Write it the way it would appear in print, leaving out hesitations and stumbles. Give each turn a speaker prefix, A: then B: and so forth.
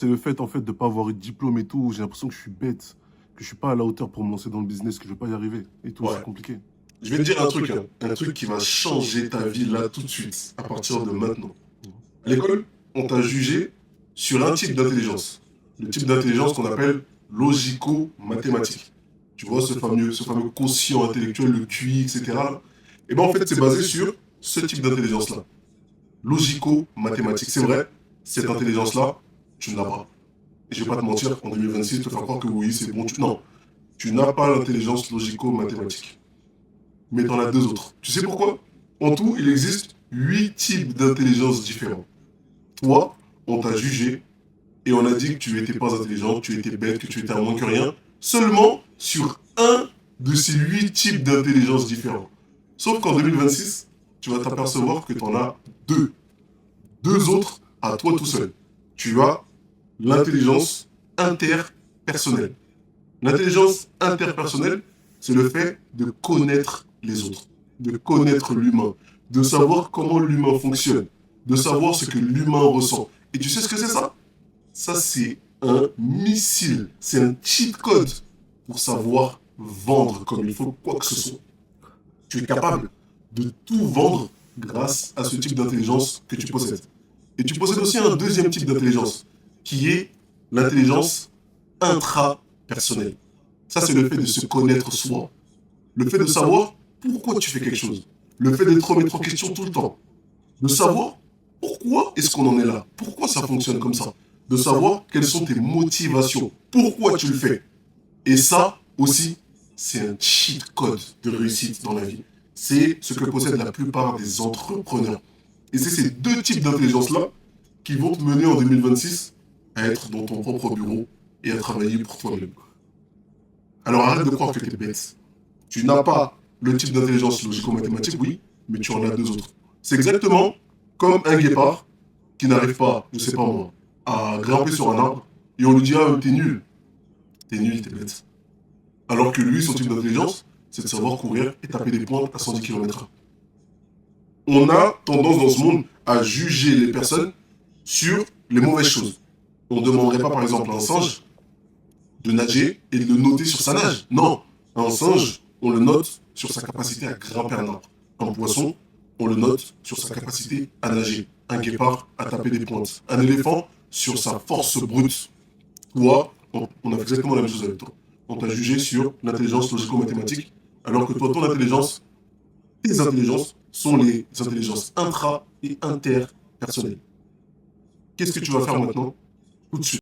A: C'est le fait, en fait, de ne pas avoir eu de diplôme et tout. J'ai l'impression que je suis bête, que je suis pas à la hauteur pour me lancer dans le business, que je vais pas y arriver et tout. C'est
B: Ouais.
A: compliqué.
B: Je vais te dire un truc qui va changer ta vie là tout de suite, à partir de maintenant.
A: Mhm.
B: À l'école, on t'a jugé sur un type d'intelligence. Le type d'intelligence qu'on appelle logico-mathématique. Tu vois, ce fameux quotient intellectuel, le QI, etc. Et bien en fait, c'est basé sur ce type d'intelligence-là. Logico-mathématique. C'est vrai, cette intelligence-là, tu ne l'as pas. Et je vais pas te mentir, en 2026, te faire croire que oui, c'est bon. Non, tu n'as pas l'intelligence logico-mathématique. Mais tu en as deux autres. Tu sais pourquoi? En tout, il existe 8 types d'intelligence différents. Toi, on t'a jugé et on a dit que tu n'étais pas intelligent, que tu étais bête, que tu étais un moins que rien, seulement sur un de ces 8 types d'intelligence différents. Sauf qu'en 2026, tu vas t'apercevoir que tu en as deux. Deux autres à toi tout seul. Tu as l'intelligence interpersonnelle. L'intelligence interpersonnelle, c'est le fait de connaître les autres, de connaître l'humain, de savoir comment l'humain fonctionne, de savoir ce que l'humain ressent. Et tu sais ce que c'est ça? Ça, c'est un missile, c'est un cheat code pour savoir vendre comme il faut quoi que ce soit. Tu es capable de tout vendre grâce à ce type d'intelligence que tu possèdes. Et tu possèdes aussi un deuxième type d'intelligence, qui est l'intelligence intrapersonnelle. Ça, c'est le fait de se connaître soi. Le fait de savoir pourquoi tu fais quelque chose. Le fait de te remettre en question tout le temps. De savoir pourquoi est-ce qu'on en est là. Pourquoi ça fonctionne comme ça. De savoir quelles sont tes motivations. Pourquoi tu le fais. Et ça aussi, c'est un cheat code de réussite dans la vie. C'est ce que possèdent la plupart des entrepreneurs. Et c'est ces deux types d'intelligence-là qui vont te mener en 2026 à être dans ton propre bureau et à travailler pour toi-même. Alors arrête de croire que tu es bête. Tu n'as pas le type d'intelligence logico-mathématique, oui, mais tu en as deux autres. C'est exactement comme un guépard qui n'arrive pas, je sais pas moi, à grimper sur un arbre et on lui dit ah t'es nul, t'es bête. Alors que lui, son type d'intelligence, c'est de savoir courir et taper des pointes à 110 km/h. On a tendance dans ce monde à juger les personnes sur les mauvaises choses. On ne demanderait pas par exemple à un singe de nager et de le noter sur sa nage. Non, un singe, on le note sur sa capacité à grimper un arbre. Un poisson, on le note sur sa capacité à nager. Un guépard, à taper des pointes. Un éléphant, sur sa force brute. Toi, on a fait exactement la même chose avec toi. On t'a jugé sur l'intelligence logico-mathématique, alors que toi, ton intelligence, tes intelligences sont les intelligences intra- et interpersonnelles. Qu'est-ce que tu vas faire maintenant? Tout de suite.